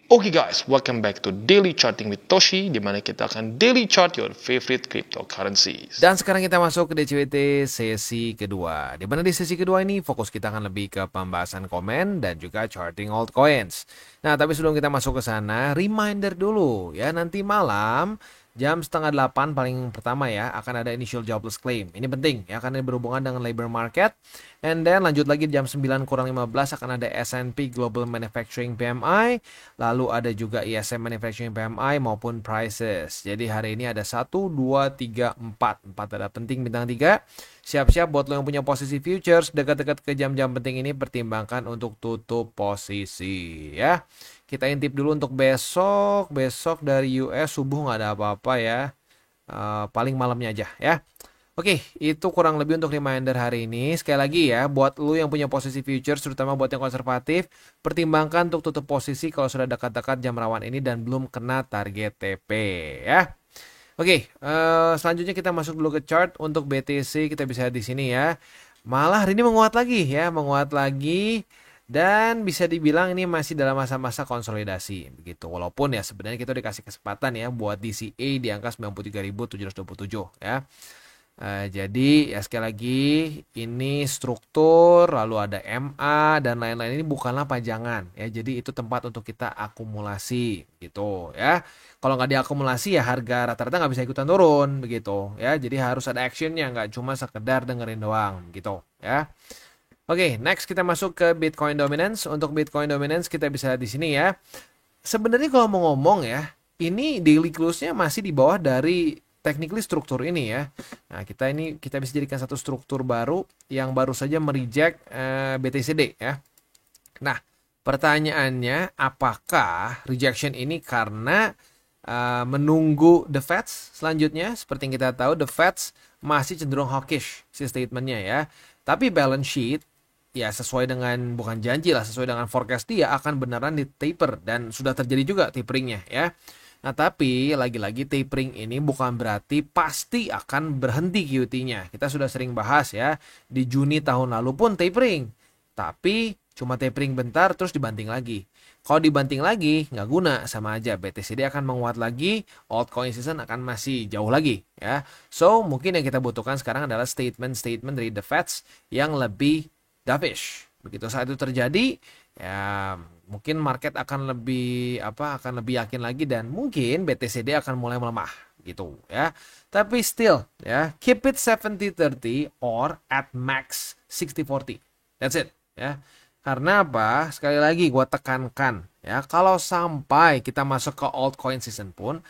Oke guys, welcome back to Daily Charting with Toshi, di mana kita akan daily chart your favorite cryptocurrencies. Dan sekarang kita masuk ke DCWT sesi kedua. Di mana di sesi kedua ini fokus kita akan lebih ke pembahasan komen dan juga charting altcoins. Nah, tapi sebelum kita masuk ke sana, reminder dulu ya, nanti malam jam 7:30 paling pertama ya akan ada initial jobless claim. Ini penting ya karena berhubungan dengan labor market. And then lanjut lagi jam 9:15 akan ada S&P Global Manufacturing PMI, lalu ada juga ISM Manufacturing PMI maupun prices. Jadi hari ini ada 1 2 3 4. 4 ada penting bintang 3. Siap-siap buat lo yang punya posisi futures dekat-dekat ke jam-jam penting ini, pertimbangkan untuk tutup posisi ya. Kita intip dulu untuk besok. Besok dari US subuh nggak ada apa-apa ya. Paling malamnya aja ya. Oke, itu kurang lebih untuk reminder hari ini. Sekali lagi ya, buat lu yang punya posisi futures, terutama buat yang konservatif, pertimbangkan untuk tutup posisi kalau sudah dekat-dekat jam rawan ini dan belum kena target TP ya. Oke, selanjutnya kita masuk dulu ke chart untuk BTC. Kita bisa lihat di sini ya. Malah hari ini menguat lagi ya, menguat lagi. Dan bisa dibilang ini masih dalam masa-masa konsolidasi begitu. Walaupun ya sebenarnya kita dikasih kesempatan ya buat DCA di angka 93.727 ya. Jadi ya sekali lagi ini struktur, lalu ada MA dan lain-lain, ini bukanlah pajangan ya. Jadi itu tempat untuk kita akumulasi gitu ya. Kalau nggak diakumulasi ya harga rata-rata nggak bisa ikutan turun begitu ya. Jadi harus ada actionnya, nggak cuma sekedar dengerin doang gitu ya. Oke, next kita masuk ke Bitcoin Dominance. Untuk Bitcoin Dominance kita bisa lihat di sini ya. Sebenarnya kalau mau ngomong ya, ini daily close-nya masih di bawah dari technically struktur ini ya. Nah, kita bisa jadikan satu struktur baru yang baru saja mereject BTCD ya. Nah, pertanyaannya apakah rejection ini karena menunggu the Fed selanjutnya? Seperti yang kita tahu, the Fed masih cenderung hawkish si statementnya ya. Tapi balance sheet ya sesuai dengan, bukan janji lah, sesuai dengan forecast dia akan beneran di taper dan sudah terjadi juga taperingnya ya. Nah, tapi lagi-lagi tapering ini bukan berarti pasti akan berhenti QT-nya. Kita sudah sering bahas ya, di Juni tahun lalu pun tapering. Tapi cuma tapering bentar terus dibanting lagi. Kalau dibanting lagi nggak guna, sama aja BTCD akan menguat lagi, altcoin season akan masih jauh lagi ya. So, mungkin yang kita butuhkan sekarang adalah statement dari the Fed yang lebih dovish. Begitu saat itu terjadi, ya mungkin market akan lebih yakin lagi dan mungkin BTCD akan mulai melemah gitu ya. Tapi still ya, keep it 70-30 or at max 60-40. That's it ya. Karena apa? Sekali lagi gue tekankan ya, kalau sampai kita masuk ke altcoin season pun,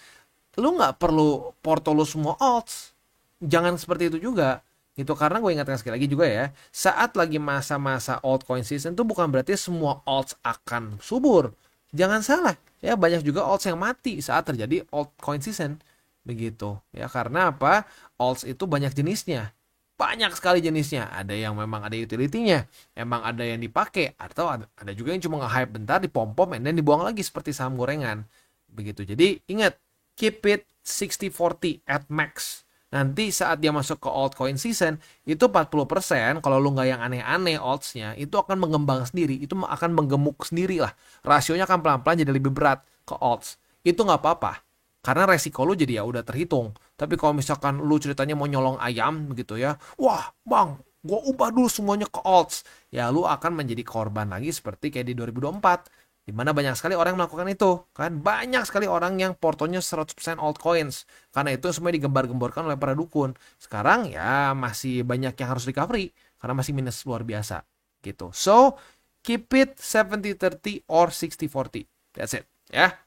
lu nggak perlu porto lu semua alts. Jangan seperti itu juga. Itu karena gue ingatkan sekali lagi juga ya, saat lagi masa-masa altcoin season itu bukan berarti semua alts akan subur. Jangan salah ya, banyak juga alts yang mati saat terjadi altcoin season begitu ya. Karena apa? Alts itu banyak jenisnya, banyak sekali jenisnya. Ada yang memang ada utility-nya, emang ada yang dipakai, atau ada juga yang cuma nge-hype bentar, dipom-pom dan dibuang lagi seperti saham gorengan begitu. Jadi ingat, keep it 60-40 at max. Nanti saat dia masuk ke altcoin season, itu 40% kalau lu nggak yang aneh-aneh altsnya, itu akan mengembang sendiri, itu akan menggemuk sendiri lah. Rasionya akan pelan-pelan jadi lebih berat ke alts. Itu nggak apa-apa, karena resiko lu jadi ya udah terhitung. Tapi kalau misalkan lu ceritanya mau nyolong ayam begitu ya, wah bang, gue ubah dulu semuanya ke alts, ya lu akan menjadi korban lagi seperti kayak di 2024. Di mana banyak sekali orang yang melakukan itu kan, banyak sekali orang yang portonya 100% altcoins, karena itu semua digembar-gemborkan oleh para dukun. Sekarang ya masih banyak yang harus recovery karena masih minus luar biasa gitu. So keep it 70-30 or 60-40, that's it ya.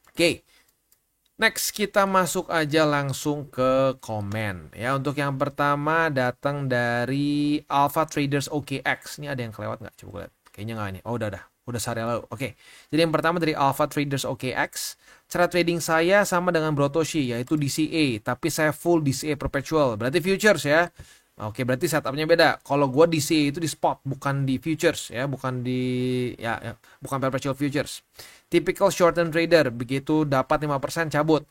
Oke, next kita masuk aja langsung ke komen ya. Untuk yang pertama datang dari Alpha Traders OKX. Ini ada yang kelewat nggak? Coba lihat. Kayaknya nggak ini. Oh udah sehari lalu. Oke. Jadi yang pertama dari Alpha Traders OKX. Cara trading saya sama dengan Brotoshi, yaitu DCA, tapi saya full DCA perpetual. Berarti futures ya. Oke, berarti setupnya beda. Kalau gue DCA itu di spot, bukan di futures ya, bukan bukan perpetual futures. Typical short term trader, begitu dapat 5% cabut.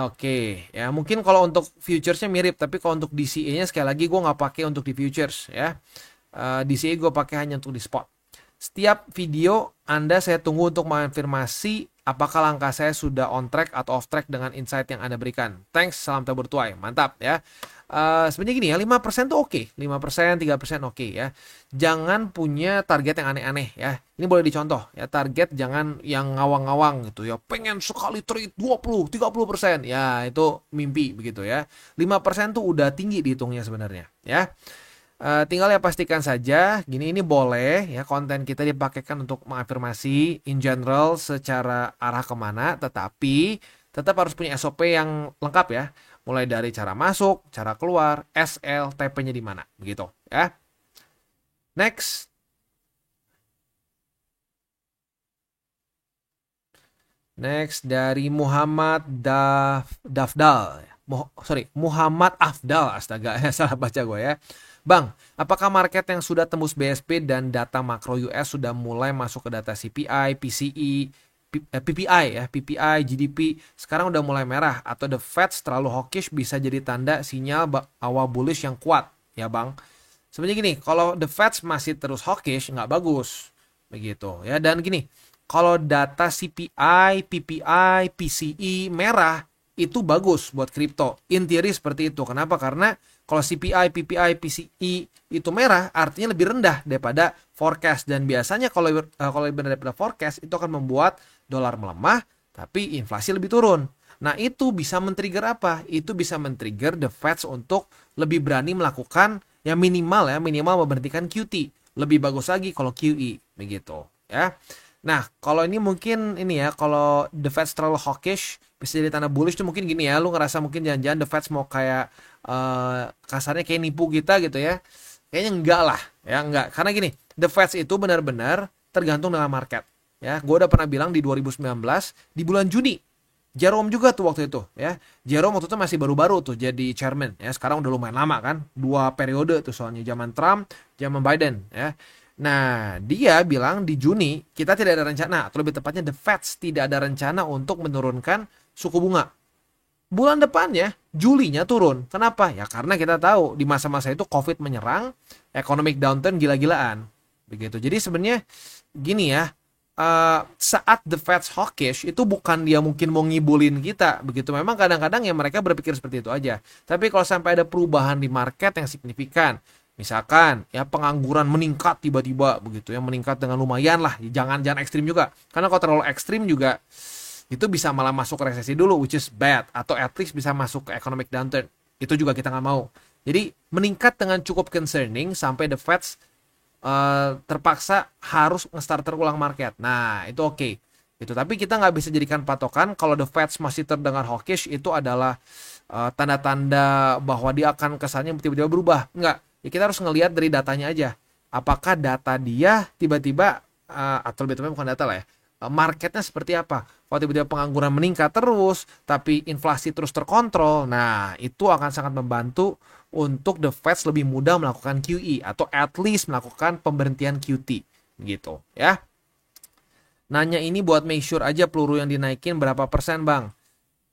Oke, ya mungkin kalau untuk futuresnya mirip, tapi kalau untuk DCA-nya sekali lagi gue nggak pakai untuk di futures ya. DCA gue pakai hanya untuk di spot. Setiap video Anda saya tunggu untuk mengonfirmasi apakah langkah saya sudah on track atau off track dengan insight yang Anda berikan. Thanks, salam tabur tuai. Mantap ya. Sebenarnya gini ya, 5% tuh oke. 5%, 3% oke ya. Jangan punya target yang aneh-aneh ya. Ini boleh dicontoh ya, target jangan yang ngawang-ngawang gitu ya. Pengen sekali trade 20, 30%. Ya, itu mimpi begitu ya. 5% tuh udah tinggi dihitungnya sebenarnya ya. Tinggal ya pastikan saja, gini ini boleh ya konten kita dipakaikan untuk mengafirmasi in general secara arah kemana, tetapi tetap harus punya SOP yang lengkap ya. Mulai dari cara masuk, cara keluar, SL, TP-nya di mana, begitu ya. Next. Next dari Muhammad Dafdal. Muhammad Afdal, astaga, salah baca gue ya. Bang, apakah market yang sudah tembus BSP dan data makro US sudah mulai masuk ke data CPI, PCE, PPI ya, PPI, GDP sekarang udah mulai merah atau the Fed terlalu hawkish bisa jadi tanda sinyal awal bullish yang kuat ya Bang. Sebenarnya gini, kalau the Fed masih terus hawkish nggak bagus begitu ya. Dan gini, kalau data CPI, PPI, PCE merah itu bagus buat kripto. In theory seperti itu. Kenapa? Karena kalau CPI, PPI, PCE itu merah artinya lebih rendah daripada forecast. Dan biasanya kalau lebih rendah daripada forecast itu akan membuat dolar melemah tapi inflasi lebih turun. Nah itu bisa men-trigger apa? Itu bisa men-trigger the Fed untuk lebih berani melakukan yang minimal memberhentikan QT. Lebih bagus lagi kalau QE begitu ya. Nah, kalau ini mungkin ini ya, kalau the Fed terlalu hawkish bisa jadi tanda bullish tuh mungkin gini ya, lu ngerasa mungkin jangan-jangan the Fed mau kayak kasarnya kayak nipu kita gitu ya. Kayaknya enggak lah, ya enggak. Karena gini, the Fed itu benar-benar tergantung dengan market. Ya, gue udah pernah bilang di 2019 di bulan Juni. Jerome juga tuh waktu itu ya. Jerome waktu itu masih baru-baru tuh jadi chairman ya. Sekarang udah lumayan lama kan. 2 periode tuh soalnya zaman Trump, zaman Biden ya. Nah, dia bilang di Juni kita tidak ada rencana, atau lebih tepatnya the Fed tidak ada rencana untuk menurunkan suku bunga. Bulan depannya, Julinya turun. Kenapa? Ya karena kita tahu di masa-masa itu COVID menyerang, economic downturn gila-gilaan. Begitu. Jadi sebenarnya gini ya, saat the Fed hawkish itu bukan dia mungkin mau ngibulin kita. Begitu. Memang kadang-kadang ya mereka berpikir seperti itu aja. Tapi kalau sampai ada perubahan di market yang signifikan, misalkan ya pengangguran meningkat tiba-tiba begitu ya, meningkat dengan lumayan lah, jangan ekstrim juga, karena kalau terlalu ekstrim juga itu bisa malah masuk ke resesi dulu, which is bad, atau at least bisa masuk ke economic downturn, itu juga kita nggak mau. Jadi meningkat dengan cukup concerning sampai the Fed terpaksa harus nge-starter ulang market. Nah itu oke. Itu tapi kita nggak bisa jadikan patokan kalau the Fed masih terdengar hawkish itu adalah tanda-tanda bahwa dia akan kesannya tiba-tiba berubah. Enggak. Ya kita harus ngelihat dari datanya aja. Apakah data dia tiba-tiba atau lebih tepatnya bukan data lah ya. Marketnya seperti apa? Kalau tiba-tiba pengangguran meningkat terus, tapi inflasi terus terkontrol, nah itu akan sangat membantu untuk the Fed lebih mudah melakukan QE atau at least melakukan pemberhentian QT gitu ya. Nanya ini buat make sure aja peluru yang dinaikin berapa persen Bang.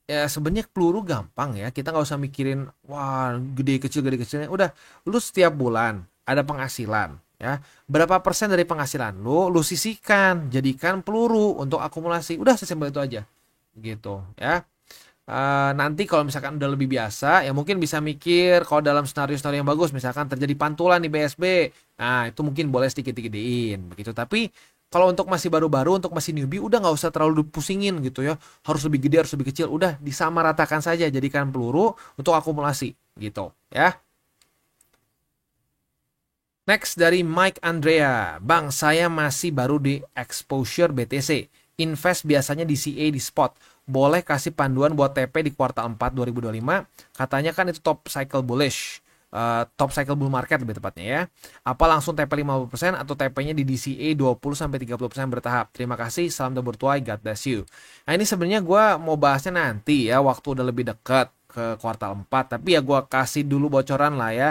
Ya sebenarnya peluru gampang ya, kita nggak usah mikirin wah gede kecilnya. Udah lu setiap bulan ada penghasilan ya, berapa persen dari penghasilan lu sisihkan jadikan peluru untuk akumulasi. Udah sesimpel itu aja gitu ya. Nanti kalau misalkan udah lebih biasa ya mungkin bisa mikir kalau dalam senario yang bagus misalkan terjadi pantulan di BSB, nah itu mungkin boleh sedikit digedein begitu. Tapi kalau untuk masih baru-baru, untuk masih newbie, udah nggak usah terlalu dipusingin gitu ya. Harus lebih gede, harus lebih kecil. Udah disamaratakan saja, jadikan peluru untuk akumulasi gitu ya. Next dari Mike Andrea. Bang, saya masih baru di exposure BTC. Invest biasanya di CA di spot. Boleh kasih panduan buat TP di kuartal 4 2025? Katanya kan itu top cycle bullish. Top cycle bull market lebih tepatnya ya. Apa langsung TP 50% atau TP-nya di DCA 20-30% bertahap? Terima kasih, salam tabur tuai, God bless you. Nah ini sebenarnya gue mau bahasnya nanti ya, waktu udah lebih dekat ke kuartal 4. Tapi ya gue kasih dulu bocoran lah ya.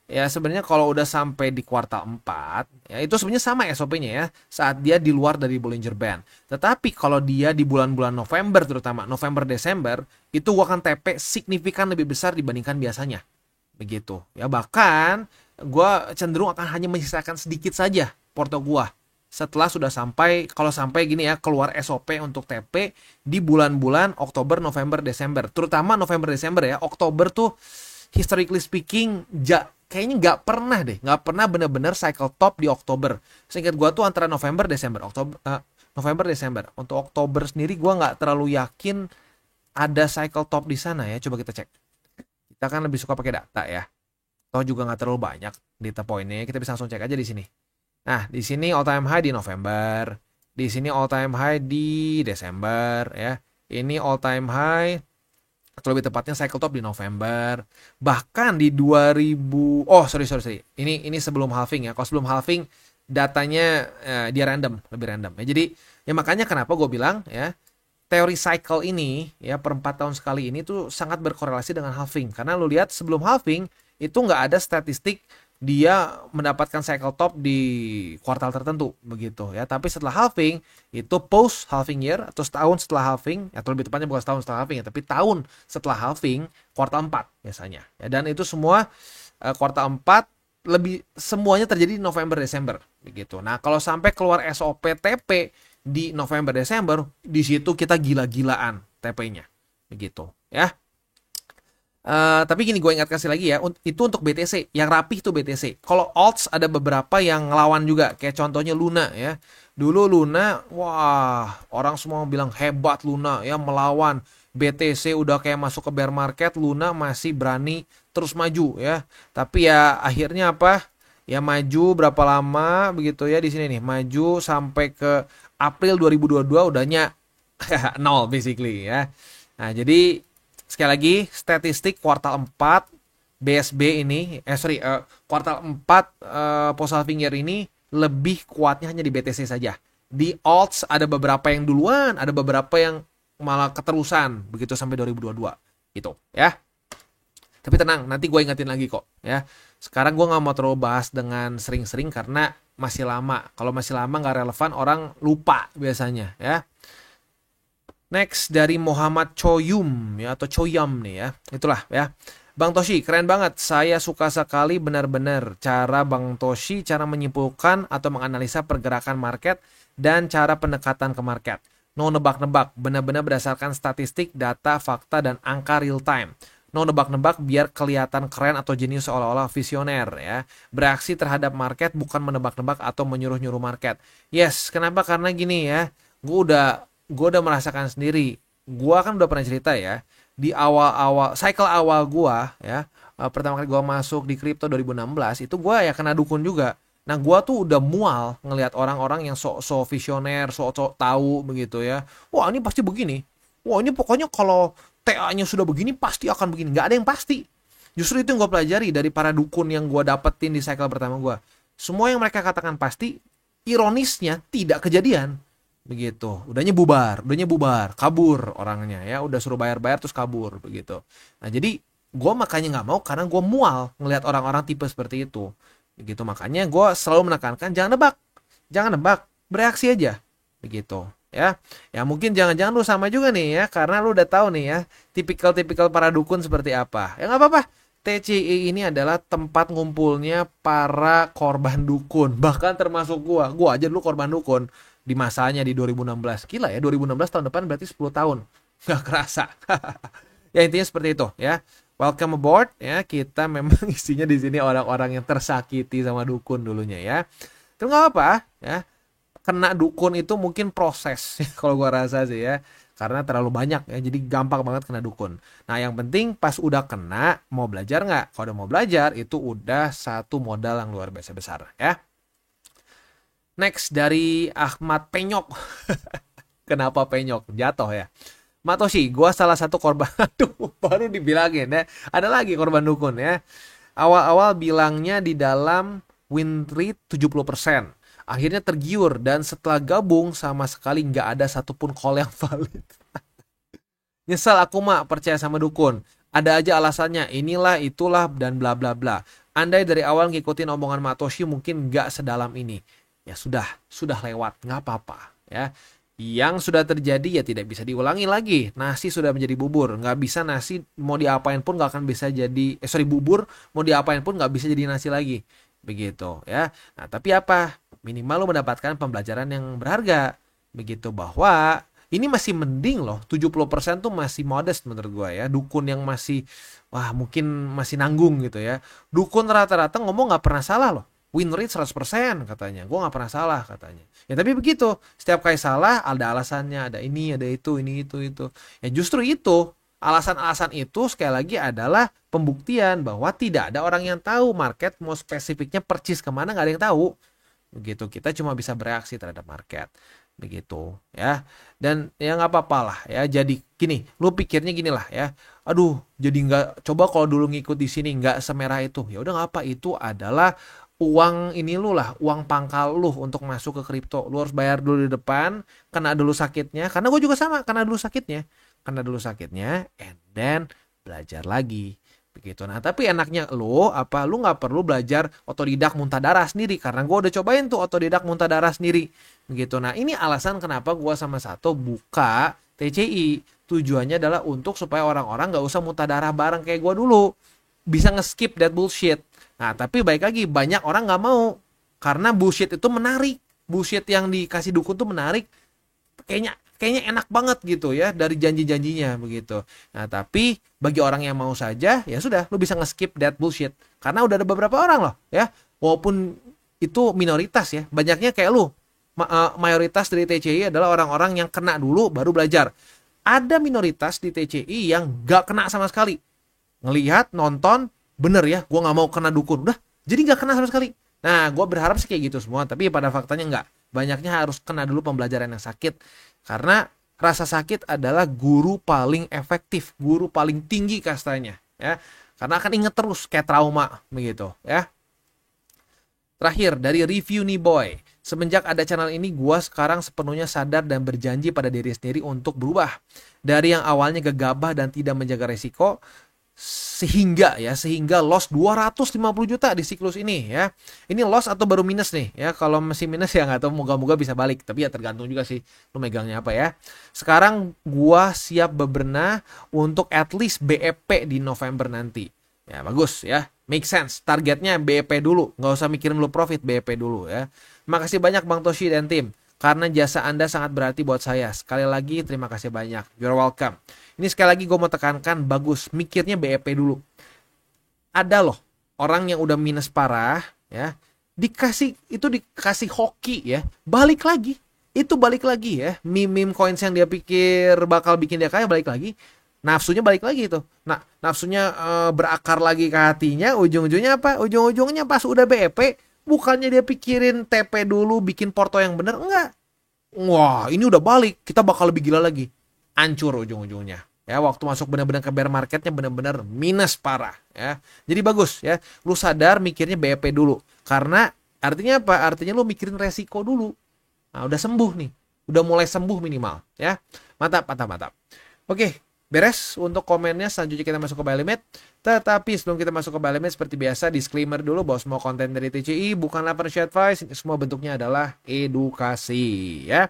Ya sebenarnya kalau udah sampai di kuartal 4, ya itu sebenarnya sama SOP-nya ya, saat dia di luar dari Bollinger Band. Tetapi kalau dia di bulan-bulan November terutama, November-Desember, itu gue akan TP signifikan lebih besar dibandingkan biasanya. Begitu ya, bahkan gue cenderung akan hanya menyisakan sedikit saja porto gue setelah sudah sampai, kalau sampai gini ya, keluar SOP untuk TP di bulan-bulan Oktober, November, Desember. Terutama November, Desember ya. Oktober tuh historically speaking kayaknya nggak pernah bener-bener cycle top di Oktober. Seingat gue tuh antara November, Desember, November, Desember. Untuk Oktober sendiri gue nggak terlalu yakin ada cycle top di sana ya. Coba kita cek. Kita kan lebih suka pakai data ya. Toh juga nggak terlalu banyak data poinnya. Kita bisa langsung cek aja di sini. Nah, di sini all time high di November. Di sini all time high di Desember ya. Ini all time high atau lebih tepatnya cycle top di November. Bahkan di 2000, sorry. Ini sebelum halving ya. Kalau sebelum halving datanya dia lebih random ya. Jadi ya makanya kenapa gue bilang ya, teori cycle ini ya per 4 tahun sekali ini tuh sangat berkorelasi dengan halving. Karena lu lihat sebelum halving itu nggak ada statistik dia mendapatkan cycle top di kuartal tertentu begitu ya. Tapi setelah halving itu post halving year atau setahun setelah halving, atau lebih tepatnya bukan setahun setelah halving ya, tapi tahun setelah halving kuartal 4 biasanya. Ya, dan itu semua kuartal 4 lebih semuanya terjadi di November Desember begitu. Nah, kalau sampai keluar SOP TP di November Desember, di situ kita gila-gilaan TP-nya begitu ya. Tapi gini, gue ingat kasih lagi ya, itu untuk BTC yang rapih tuh BTC. Kalau alts ada beberapa yang ngelawan juga, kayak contohnya Luna ya. Dulu Luna, wah orang semua bilang hebat Luna ya, melawan BTC udah kayak masuk ke bear market, Luna masih berani terus maju ya. Tapi ya akhirnya apa? Ya maju berapa lama begitu ya di sini nih, maju sampai ke April 2022 udahnya nol basically ya. Nah, jadi sekali lagi, statistik kuartal 4 BSB ini, kuartal 4 post halving year ini lebih kuatnya hanya di BTC saja. Di alts ada beberapa yang duluan, ada beberapa yang malah keterusan begitu sampai 2022 gitu ya. Tapi tenang, nanti gue ingetin lagi kok ya. Sekarang gue nggak mau terlalu bahas dengan sering-sering karena masih lama. Kalau masih lama nggak relevan, orang lupa biasanya ya. Next dari Muhammad Choyum ya, atau Choyam nih ya. Itulah ya. Bang Toshi, keren banget. Saya suka sekali benar-benar cara Bang Toshi cara menyimpulkan atau menganalisa pergerakan market dan cara pendekatan ke market. No nebak-nebak, benar-benar berdasarkan statistik, data, fakta, dan angka real time. No nebak-nebak biar kelihatan keren atau jenius seolah-olah visioner ya. Bereaksi terhadap market bukan menebak-nebak atau menyuruh-nyuruh market. Yes, kenapa? Karena gini ya. Gue udah merasakan sendiri. Gue kan udah pernah cerita ya, di awal-awal cycle awal gue ya, pertama kali gue masuk di kripto 2016 itu gue ya kena dukun juga. Nah, gue tuh udah mual ngelihat orang-orang yang sok-sok visioner, sok-sok tahu begitu ya. Wah, ini pasti begini. Wah, ini pokoknya kalau TA-nya sudah begini pasti akan begini. Nggak ada yang pasti. Justru itu yang gue pelajari dari para dukun yang gue dapetin di cycle pertama gue. Semua yang mereka katakan pasti, ironisnya tidak kejadian. Begitu, udahnya bubar, kabur orangnya ya, udah suruh bayar terus kabur begitu. Nah, jadi gue makanya nggak mau, karena gue mual ngelihat orang-orang tipe seperti itu begitu. Makanya gue selalu menekankan jangan nebak, bereaksi aja begitu ya. Ya mungkin jangan lu sama juga nih ya, karena lu udah tahu nih ya tipikal para dukun seperti apa. Ya nggak apa-apa, TCI ini adalah tempat ngumpulnya para korban dukun, bahkan termasuk gue aja dulu korban dukun di masanya di 2016. Gila ya, 2016 tahun depan berarti 10 tahun. Nggak kerasa. Ya intinya seperti itu ya. Welcome aboard ya. Kita memang isinya di sini orang-orang yang tersakiti sama dukun dulunya ya. Itu nggak apa ya. Kena dukun itu mungkin proses kalau gua rasa sih ya. Karena terlalu banyak ya, jadi gampang banget kena dukun. Nah, yang penting pas udah kena, mau belajar nggak? Kalau udah mau belajar, itu udah satu modal yang luar biasa besar ya. Next dari Ahmad Penyok. Kenapa Penyok? Jatuh ya. Matoshi, gue salah satu korban. Aduh, baru dibilangin ya. Ada lagi korban dukun ya. Awal-awal bilangnya di dalam win rate 70%. Akhirnya tergiur dan setelah gabung sama sekali nggak ada satupun call yang valid. Nyesel aku mah percaya sama dukun. Ada aja alasannya, inilah, itulah, dan bla bla bla. Andai dari awal ngikutin omongan Matoshi mungkin nggak sedalam ini. Ya sudah lewat, nggak apa-apa ya. Yang sudah terjadi ya tidak bisa diulangi lagi. Nasi sudah menjadi bubur, nggak bisa nasi mau diapain pun nggak akan bisa jadi, bubur mau diapain pun nggak bisa jadi nasi lagi, begitu ya. Nah tapi apa? minimal lo mendapatkan pembelajaran yang berharga. Begitu, bahwa ini masih mending loh, 70% tuh masih modest menurut gue ya. Dukun yang masih, wah mungkin masih nanggung gitu ya. Dukun rata-rata ngomong gak pernah salah loh. Win rate 100% katanya. Gue gak pernah salah katanya. Ya tapi begitu, setiap kali salah ada alasannya, ada ini, ada itu, ini, itu. Ya justru itu, alasan-alasan itu sekali lagi adalah pembuktian bahwa tidak ada orang yang tahu market mau spesifiknya percis kemana, gak ada yang tahu. Begitu, kita cuma bisa bereaksi terhadap market. Begitu ya. Dan ya nggak apa-apa lah ya. Jadi gini, lu pikirnya gini lah ya. Aduh, jadi nggak, coba kalau dulu ngikut di sini nggak semerah itu. Ya udah nggak apa, itu adalah uang ini lu lah, uang pangkal lu untuk masuk ke kripto. Lu harus bayar dulu di depan, kena dulu sakitnya. Karena gue juga sama, kena dulu sakitnya, and then belajar lagi. Begitu. Nah, tapi enaknya lu nggak perlu belajar otodidak muntah darah sendiri, karena gue udah cobain tuh otodidak muntah darah sendiri. Begitu. Nah, ini alasan kenapa gue sama Sato buka TCI. Tujuannya adalah untuk supaya orang-orang nggak usah muntah darah bareng kayak gue dulu, bisa nge-skip that bullshit. Nah, tapi baik lagi, banyak orang nggak mau karena bullshit itu menarik. Bullshit yang dikasih dukun tuh menarik, kayaknya enak banget gitu ya dari janji-janjinya begitu. Nah, tapi bagi orang yang mau saja, ya sudah, lu bisa nge-skip that bullshit. Karena udah ada beberapa orang loh ya, walaupun itu minoritas ya, banyaknya kayak lu. Mayoritas dari TCI adalah orang-orang yang kena dulu baru belajar. Ada minoritas di TCI yang gak kena sama sekali. Ngelihat, nonton, bener ya, gue gak mau kena dukun. Udah, jadi gak kena sama sekali. Nah, gue berharap sih kayak gitu semua, tapi pada faktanya enggak. Banyaknya harus kena dulu pembelajaran yang sakit. Karena rasa sakit adalah guru paling efektif, guru paling tinggi kastanya, ya. Karena akan inget terus kayak trauma begitu, ya. Terakhir dari review nih boy. Semenjak ada channel ini, gua sekarang sepenuhnya sadar dan berjanji pada diri sendiri untuk berubah. Dari yang awalnya gegabah dan tidak menjaga resiko, sehingga loss 250 juta di siklus ini ya. Ini loss atau baru minus nih ya. Kalau masih minus ya nggak tahu, moga-moga bisa balik, tapi ya tergantung juga sih lu megangnya apa ya. Sekarang gua siap bebenah untuk at least BEP di November nanti. Ya bagus ya, make sense. Targetnya BEP dulu, nggak usah mikirin lu profit, BEP dulu ya. Makasih banyak Bang Toshi dan tim, karena jasa Anda sangat berarti buat saya. Sekali lagi terima kasih banyak. You're welcome. Ini sekali lagi gue mau tekankan, bagus mikirnya BEP dulu. Ada loh orang yang udah minus parah ya, dikasih hoki ya, balik lagi ya, meme coins yang dia pikir bakal bikin dia kaya balik lagi, nafsunya balik lagi itu. Nah, nafsunya berakar lagi ke hatinya, ujung-ujungnya apa? Ujung-ujungnya pas udah BEP, bukannya dia pikirin TP dulu, bikin porto yang bener, enggak. Wah, ini udah balik, kita bakal lebih gila lagi. Hancur ujung-ujungnya. Ya, waktu masuk benar-benar ke bear marketnya benar-benar minus parah ya. Jadi bagus ya, lu sadar mikirnya BEP dulu. Karena artinya apa? Artinya lu mikirin resiko dulu. Nah, udah sembuh nih. Udah mulai sembuh minimal ya. Mantap. Oke, beres untuk komennya. Selanjutnya kita masuk ke buy limit. Tetapi sebelum kita masuk ke buy limit, seperti biasa disclaimer dulu bahwa semua konten dari TCI bukanlah financial advice. Semua bentuknya adalah edukasi ya.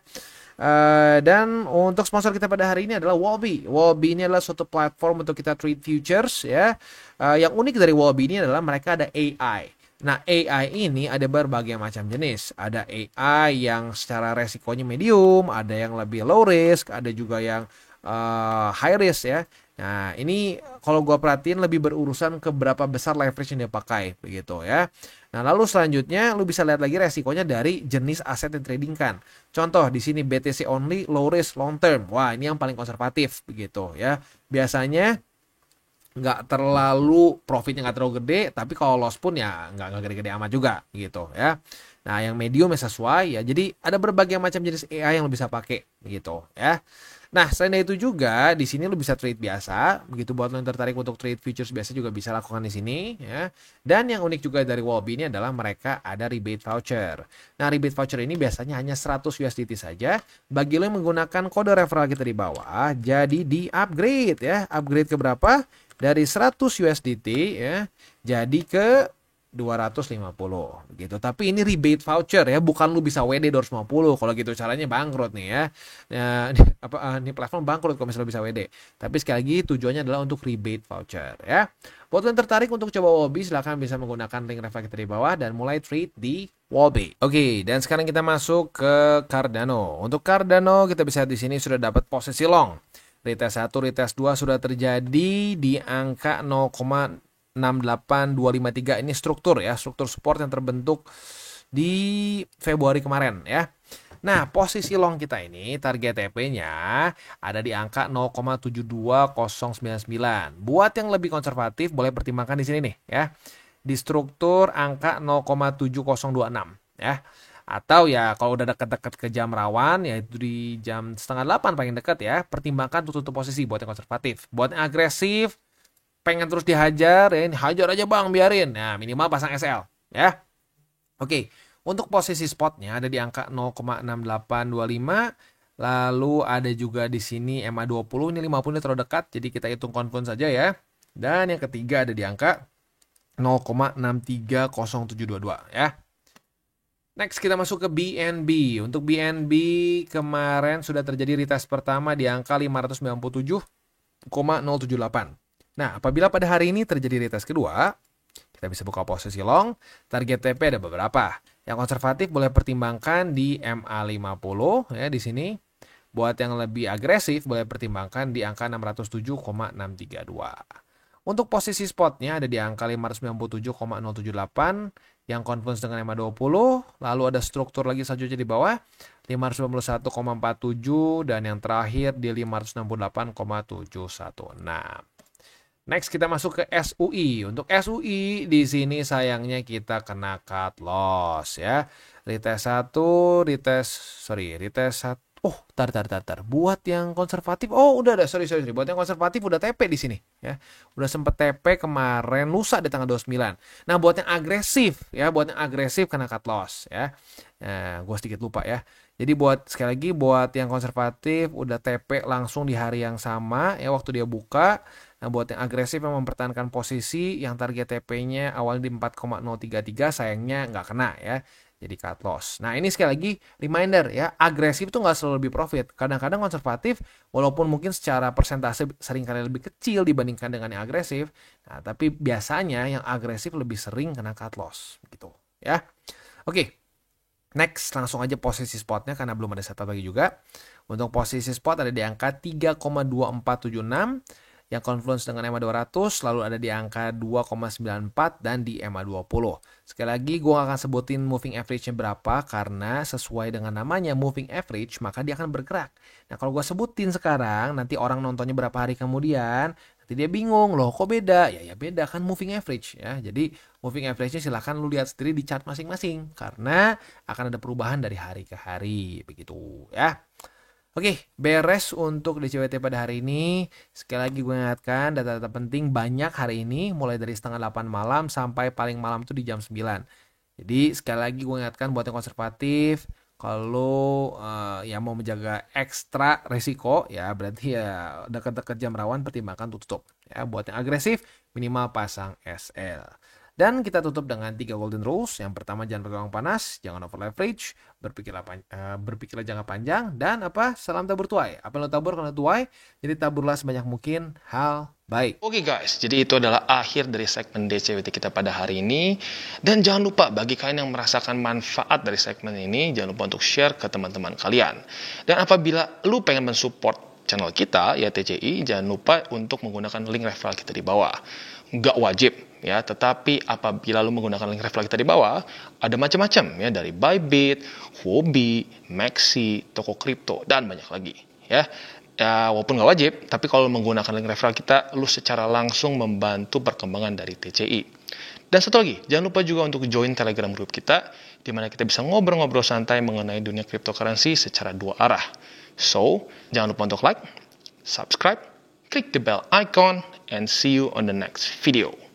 Dan untuk sponsor kita pada hari ini adalah Huobi. Huobi ini adalah suatu platform untuk kita trade futures ya. Yang unik dari Huobi ini adalah mereka ada AI. Nah, AI ini ada berbagai macam jenis. Ada AI yang secara resikonya medium, ada yang lebih low risk, ada juga yang high risk ya. Nah, ini kalau gua perhatiin lebih berurusan ke berapa besar leverage yang dia pakai begitu ya. Nah, lalu selanjutnya lu bisa lihat lagi resikonya dari jenis aset yang trading kan. Contoh di sini BTC only, low risk, long term. Wah, ini yang paling konservatif begitu ya. Biasanya nggak terlalu profitnya nggak terlalu gede, tapi kalau loss pun ya nggak gede-gede amat juga gitu ya. Nah, yang medium ya sesuai ya. Jadi ada berbagai macam jenis AI yang lu bisa pakai gitu ya. Nah, selain dari itu juga di sini lu bisa trade biasa, begitu buat lo yang tertarik untuk trade futures biasa juga bisa lakukan di sini ya. Dan yang unik juga dari Huobi ini adalah mereka ada rebate voucher. Nah, rebate voucher ini biasanya hanya 100 USDT saja bagi lo yang menggunakan kode referral kita di bawah. Jadi di upgrade ya. Upgrade ke berapa? Dari 100 USDT ya. Jadi ke 250 gitu. Tapi ini rebate voucher ya, bukan lu bisa WD 250. Kalau gitu caranya bangkrut nih ya. Ini platform bangkrut kalau misalnya bisa WD. Tapi sekali lagi tujuannya adalah untuk rebate voucher ya. Buat yang tertarik untuk coba Wobby, silahkan bisa menggunakan link reflektor di bawah dan mulai trade di Wobby. Oke, dan sekarang kita masuk ke Cardano. Untuk Cardano kita bisa di sini sudah dapat posisi long. Retest 1, retest 2 sudah terjadi di angka 0,68253. Ini struktur ya, struktur support yang terbentuk di Februari kemarin ya. Nah, posisi long kita ini target TP-nya ada di angka 0,72099. Buat yang lebih konservatif boleh pertimbangkan di sini nih ya. Di struktur angka 0,7026 ya. Atau ya kalau udah dekat-dekat ke jam rawan yaitu di jam 7:30 paling dekat ya, pertimbangkan tutup posisi buat yang konservatif. Buat yang agresif pengen terus dihajar ya, hajar aja bang biarin. Nah, minimal pasang SL ya. Oke, untuk posisi spotnya ada di angka 0,6825. Lalu ada juga di sini MA20, ini 50 ini terlalu dekat, jadi kita hitung confirm saja ya. Dan yang ketiga ada di angka 0,630722 ya. Next kita masuk ke BNB. Untuk BNB kemarin sudah terjadi retest pertama di angka 597,078. Nah, apabila pada hari ini terjadi retest kedua, kita bisa buka posisi long. Target TP ada beberapa. Yang konservatif boleh pertimbangkan di MA50 ya di sini. Buat yang lebih agresif boleh pertimbangkan di angka 607,632. Untuk posisi spotnya ada di angka 597,078 yang converge dengan MA20. Lalu ada struktur lagi selanjutnya di bawah 591,47 dan yang terakhir di 568,716. Next kita masuk ke SUI. Untuk SUI di sini sayangnya kita kena cut loss ya. Retest 1, retest 1. Oh, tar. Buat yang konservatif, udah ada, sorry. Buat yang konservatif udah TP di sini ya. Udah sempet TP kemarin lusa di tanggal 29. Nah, buat yang agresif kena cut loss ya. Nah, gue sedikit lupa ya. Jadi sekali lagi buat yang konservatif udah TP langsung di hari yang sama ya waktu dia buka. Nah, buat yang agresif yang mempertahankan posisi yang target TP-nya awalnya di 4,033 sayangnya nggak kena ya. Jadi cut loss. Nah, ini sekali lagi reminder ya, agresif itu nggak selalu lebih profit. Kadang-kadang konservatif walaupun mungkin secara persentase seringkali lebih kecil dibandingkan dengan yang agresif. Nah, tapi biasanya yang agresif lebih sering kena cut loss gitu ya. Oke. Next, langsung aja posisi spotnya karena belum ada setup lagi juga. Untuk posisi spot ada di angka 3,2476 yang confluence dengan MA200, lalu ada di angka 2,94 dan di MA20. Sekali lagi gue gak akan sebutin moving average-nya berapa karena sesuai dengan namanya moving average maka dia akan bergerak. Nah, kalau gue sebutin sekarang nanti orang nontonnya berapa hari kemudian nanti dia bingung, loh kok beda? Ya beda kan moving average ya. Jadi moving average-nya silahkan lu lihat sendiri di chart masing-masing karena akan ada perubahan dari hari ke hari begitu ya. Oke, beres untuk DCWT pada hari ini. Sekali lagi gue ingatkan data-data penting banyak hari ini mulai dari 7:30 malam sampai paling malam itu di jam 9. Jadi sekali lagi gue ingatkan buat yang konservatif kalau yang mau menjaga ekstra resiko ya berarti ya dekat-dekat jam rawan pertimbangkan tutup. Ya, buat yang agresif minimal pasang SL. Dan kita tutup dengan 3 golden rules. Yang pertama jangan pegang panas, jangan over leverage, berpikirlah jangka panjang, dan salam tabur tuai. Apa yang lo tabur karena tuai, jadi taburlah sebanyak mungkin hal baik. Oke guys, jadi itu adalah akhir dari segmen DCWT kita pada hari ini. Dan jangan lupa bagi kalian yang merasakan manfaat dari segmen ini, jangan lupa untuk share ke teman-teman kalian. Dan apabila lu pengen mensupport channel kita, ya TCI, jangan lupa untuk menggunakan link referral kita di bawah. Nggak wajib ya, tetapi apabila lu menggunakan link referral kita di bawah, ada macam-macam ya, dari Bybit, Huobi, Maxi, toko kripto, dan banyak lagi ya. Ya, walaupun nggak wajib, tapi kalau menggunakan link referral kita, lu secara langsung membantu perkembangan dari TCI. Dan satu lagi, jangan lupa juga untuk join Telegram group kita, di mana kita bisa ngobrol-ngobrol santai mengenai dunia cryptocurrency secara dua arah. So, jangan lupa untuk like, subscribe, click the bell icon, and see you on the next video.